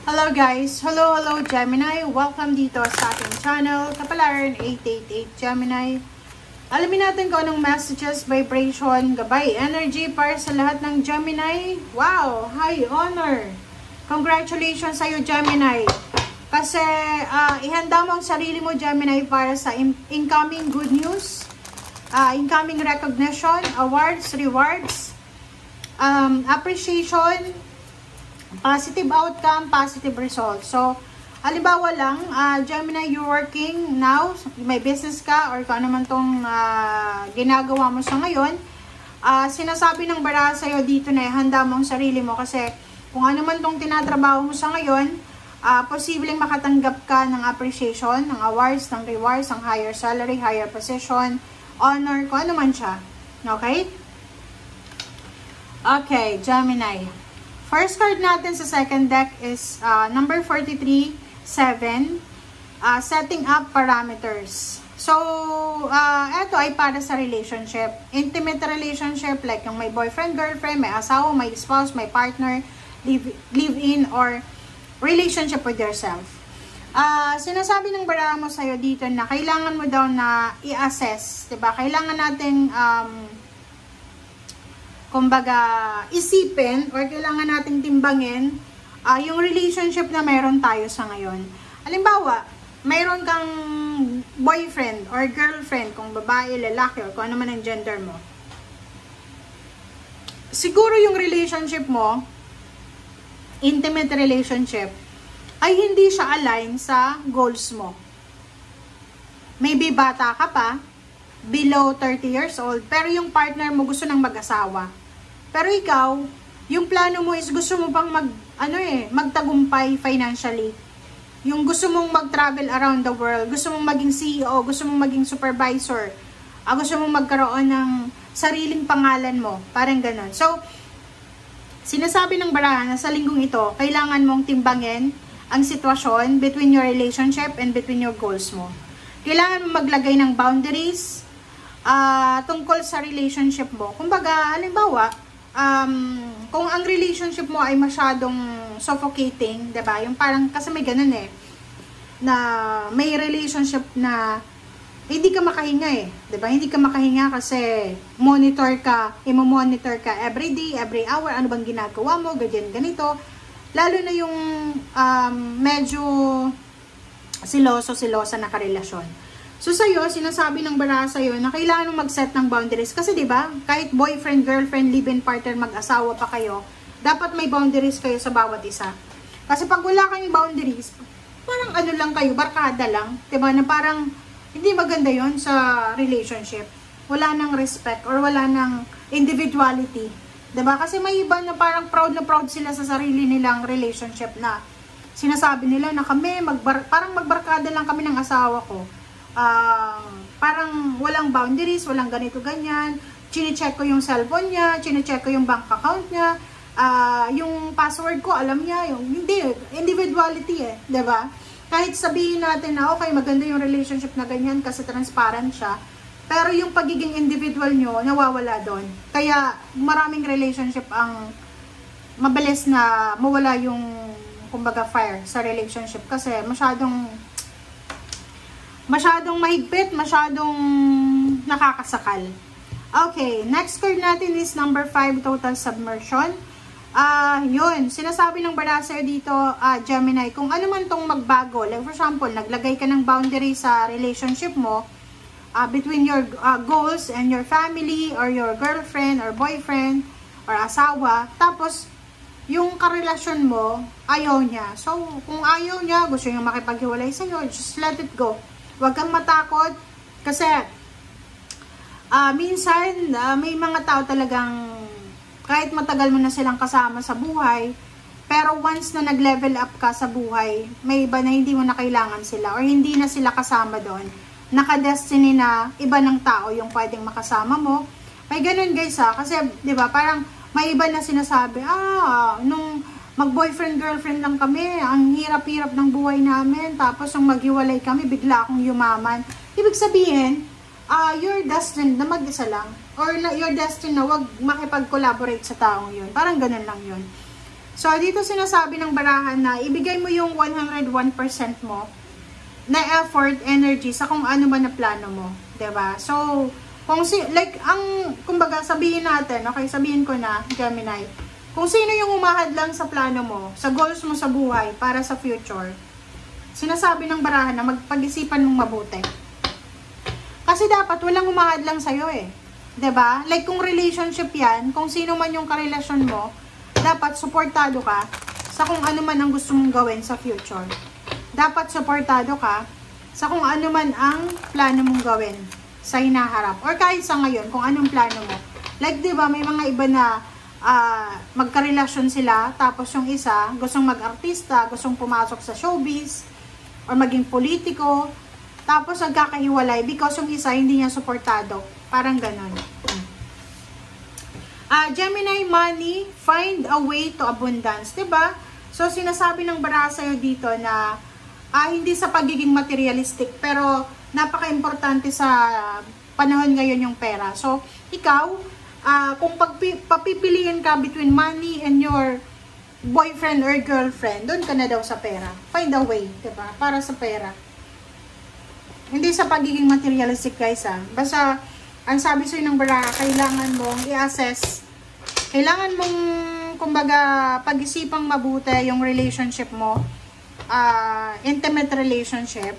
Hello guys! Hello Gemini! Welcome dito sa ating channel, Kapalaran 888 Gemini. Alamin natin kung anong messages, vibration, gabay, energy para sa lahat ng Gemini. Wow! High honor! Congratulations sa iyo Gemini! Kasi ihanda mo ang sarili mo Gemini para sa incoming good news, incoming recognition, awards, rewards, appreciation, positive outcome, positive result. So, halimbawa lang, Gemini, you're working now, may business ka, or kung ano man tong ginagawa mo sa ngayon, sinasabi ng baraha sa'yo dito na handa mo ang sarili mo kasi kung ano man tong tinatrabaho mo sa ngayon, posibleng makatanggap ka ng appreciation, ng awards, ng rewards, ng higher salary, higher position, honor, kung ano man siya. Okay? Okay, Gemini. First card natin sa second deck is number 43, 7, setting up parameters. So, ito ay para sa relationship. Intimate relationship, like yung may boyfriend, girlfriend, may asawa, may spouse, may partner, live-in, or relationship with yourself. Sinasabi ng baraha mo sa'yo dito na kailangan mo daw na i-assess, diba? Kailangan nating kumbaga, isipin or kailangan nating timbangin yung relationship na meron tayo sa ngayon. Halimbawa, mayroon kang boyfriend or girlfriend, kung babae, lalaki, or kung ano man ang gender mo. Siguro yung relationship mo, intimate relationship, ay hindi siya align sa goals mo. Maybe bata ka pa, below 30 years old, pero yung partner mo gusto nang mag-asawa. Pero ikaw, yung plano mo is gusto mo pang magtagumpay financially. Yung gusto mong mag-travel around the world, gusto mong maging CEO, gusto mong maging supervisor, gusto mong magkaroon ng sariling pangalan mo, parang ganon. So, sinasabi ng baraha na sa linggong ito, kailangan mong timbangin ang sitwasyon between your relationship and between your goals mo. Kailangan mong maglagay ng boundaries tungkol sa relationship mo. Kumbaga, halimbawa, kung ang relationship mo ay masyadong suffocating, 'di ba? Yung parang kasi may ganun na may relationship na hindi ka makahinga 'di ba? Hindi ka makahinga kasi imo-monitor ka every day, every hour, ano bang ginagawa mo, ganito. Lalo na yung medyo silosa na karelasyon. So, sa'yo, sinasabi ng baraha sa'yo na kailangan mong mag-set ng boundaries. Kasi, di ba, kahit boyfriend, girlfriend, live-in partner, mag-asawa pa kayo, dapat may boundaries kayo sa bawat isa. Kasi pag wala kayong boundaries, parang ano lang kayo, barkada lang. Di ba, na parang hindi maganda yon sa relationship. Wala nang respect or wala nang individuality. Di ba? Kasi may iba na parang proud na proud sila sa sarili nilang relationship na sinasabi nila na kami, parang magbarkada lang kami ng asawa ko. Parang walang boundaries, walang ganito ganyan. Chine-check ko yung cellphone niya, chine-check ko yung bank account niya, yung password ko alam niya, yung hindi individuality 'di ba? Kahit sabihin natin na okay, maganda yung relationship na ganyan kasi transparent siya, pero yung pagiging individual nyo nawawala doon. Kaya maraming relationship ang mabilis na mawala yung kumbaga fire sa relationship kasi masyadong mahigpit, masyadong nakakasakal. Okay, next card natin is number 5, total submersion. Yun, sinasabi ng baraha sa'yo dito, Gemini, kung ano man tong magbago, like for example, naglagay ka ng boundary sa relationship mo, between your goals and your family, or your girlfriend, or boyfriend, or asawa, tapos, yung karelasyon mo, ayaw niya. So, kung ayaw niya, gusto niya makipaghiwalay sa'yo, just let it go. Huwag kang matakot kasi minsan may mga tao talagang kahit matagal mo na silang kasama sa buhay, pero once na nag-level up ka sa buhay, may iba na hindi mo na kailangan sila or hindi na sila kasama doon. Naka-destiny na iba ng tao yung pwedeng makasama mo. May ganun guys kasi 'di ba parang may iba na sinasabi, nung mag-boyfriend, girlfriend lang kami, ang hirap-hirap ng buhay namin, tapos nung maghiwalay kami, bigla akong yumaman. Ibig sabihin, you're destined na mag-isa lang, or you're destined na wag makipag-collaborate sa taong yun. Parang ganun lang yun. So, dito sinasabi ng barahan na ibigay mo yung 101% mo na effort, energy sa kung ano man na plano mo. 'Di ba? So, kumbaga sabihin natin, okay, sabihin ko na, Gemini, kung sino yung umahad lang sa plano mo, sa goals mo sa buhay, para sa future, sinasabi ng barahan na magpag-isipan mong mabuti. Kasi dapat walang umahad lang sa'yo eh. 'Di ba? Like kung relationship yan, kung sino man yung karelasyon mo, dapat suportado ka sa kung ano man ang gusto mong gawin sa future. Dapat suportado ka sa kung ano man ang plano mong gawin sa hinaharap. Or kahit sa ngayon, kung anong plano mo. Like, di ba, may mga iba na magkarelasyon sila, tapos yung isa, gustong mag-artista, gustong pumasok sa showbiz, or maging politiko, tapos nagkakahiwalay because yung isa hindi niya suportado. Parang ganon. Gemini, money, find a way to abundance. Diba? So, sinasabi ng baraha sa'yo dito na hindi sa pagiging materialistic, pero napaka-importante sa panahon ngayon yung pera. So, ikaw, kung papipiliin ka between money and your boyfriend or girlfriend, doon ka na daw sa pera. Find a way, diba? Para sa pera. Hindi sa pagiging materialistic, guys, Basta, ang sabi sa'yo ng baraha, kailangan mong i-assess, kailangan mong, kumbaga, pag-isipang mabuti yung relationship mo, intimate relationship,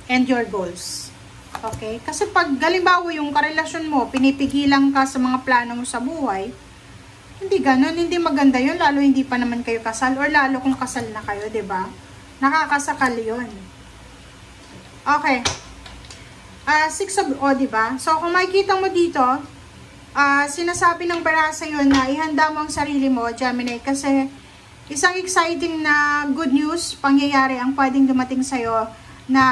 and your goals. Okay? Kasi pag halimbawa yung karelasyon mo, pinipigilan ka sa mga plano mo sa buhay, hindi ganun, hindi maganda yun, lalo hindi pa naman kayo kasal, or lalo kung kasal na kayo, diba? Nakakasakal yun. Okay. Six of, diba? So, kung makikita mo dito, sinasabi ng baraha sa'yo na ihanda mo ang sarili mo, Gemini, kasi isang exciting na good news, pangyayari ang pwedeng dumating sa'yo na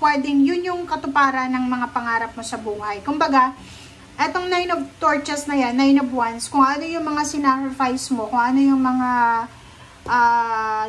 pwedeng yun yung katuparan ng mga pangarap mo sa buhay. Kumbaga, etong 9 of torches na yan, 9 of wands, kung ano yung mga sinacrifice mo, kung ano yung mga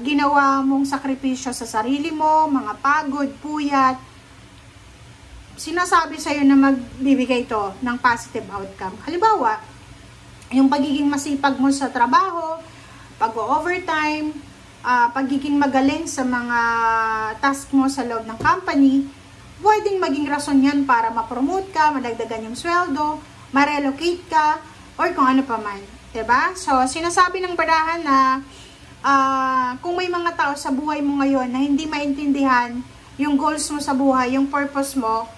ginawa mong sakripisyo sa sarili mo, mga pagod, puyat, sinasabi sa'yo na magbibigay ito ng positive outcome. Halimbawa, yung pagiging masipag mo sa trabaho, pag-overtime, pagiging magaling sa mga task mo sa loob ng company, pwedeng maging rason yan para ma-promote ka, madagdagan yung sweldo, ma-relocate ka, or kung ano pa man. Diba? So, sinasabi ng barahan na kung may mga tao sa buhay mo ngayon na hindi maintindihan yung goals mo sa buhay, yung purpose mo,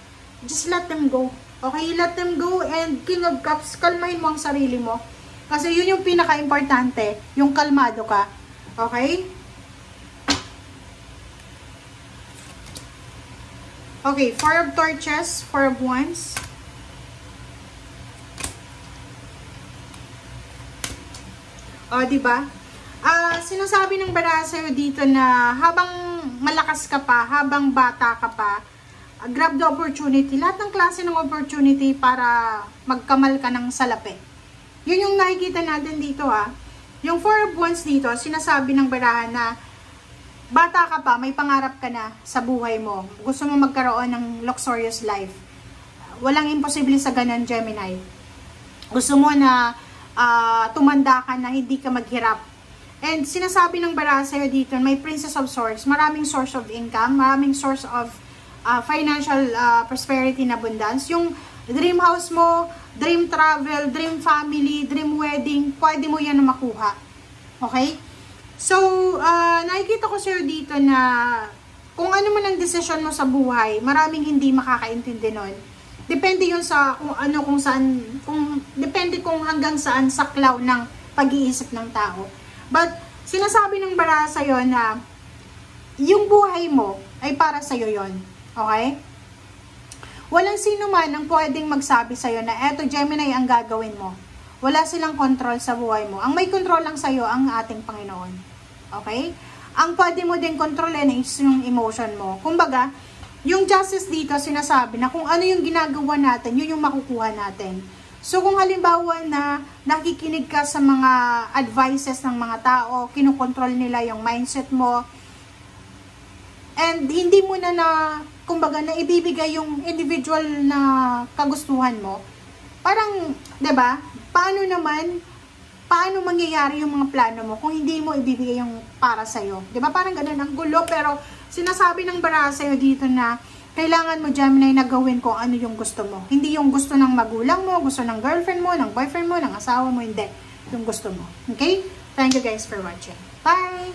just let them go. Okay? Let them go, and King of Cups, kalmahin mo ang sarili mo. Kasi yun yung pinaka-importante, yung kalmado ka. Okay? Okay, 4 of torches, 4 of wands. Diba? Sinasabi ng baraha sa'yo dito na habang malakas ka pa, habang bata ka pa, grab the opportunity. Lahat ng klase ng opportunity para magkamal ka ng salapi. Yun yung nakikita natin dito Yung 4 of wands dito, sinasabi ng baraha na bata ka pa, may pangarap ka na sa buhay mo. Gusto mo magkaroon ng luxurious life. Walang imposible sa ganun, Gemini. Gusto mo na tumanda ka na hindi ka maghirap. And sinasabi ng baraha sa'yo dito, may Princess of Swords, maraming source of income, maraming source of financial prosperity and abundance. Yung dream house mo, dream travel, dream family, dream wedding, pwede mo yan na makuha. Okay? So, nakikita ko sa'yo dito na kung ano man ang desisyon mo sa buhay, maraming hindi makakaintindi nun. Depende yun sa kung ano, kung saan, depende kung hanggang saan saklaw ng pag-iisip ng tao. But, sinasabi ng baraha sa'yo na yung buhay mo ay para sa'yo yon. Okay? Walang sino man ang pwedeng magsabi sa'yo na eto, Gemini, ang gagawin mo. Wala silang control sa buhay mo. Ang may control lang sa'yo ang ating Panginoon. Okay? Ang pwede mo din kontrolin is yung emotion mo. Kumbaga, yung justice dito sinasabi na kung ano yung ginagawa natin, yun yung makukuha natin. So, kung halimbawa na nakikinig ka sa mga advices ng mga tao, kinukontrol nila yung mindset mo, and hindi mo na kumbaga, na ibibigay yung individual na kagustuhan mo, parang, 'di ba? Paano naman paano mangyayari yung mga plano mo kung hindi mo ibibigay yung para sa'yo? Diba? Parang ganun, ang gulo, pero sinasabi ng bara sa'yo dito na kailangan mo, Gemini, na gawin kung ano yung gusto mo. Hindi yung gusto ng magulang mo, gusto ng girlfriend mo, ng boyfriend mo, ng asawa mo, hindi. Yung gusto mo. Okay? Thank you guys for watching. Bye!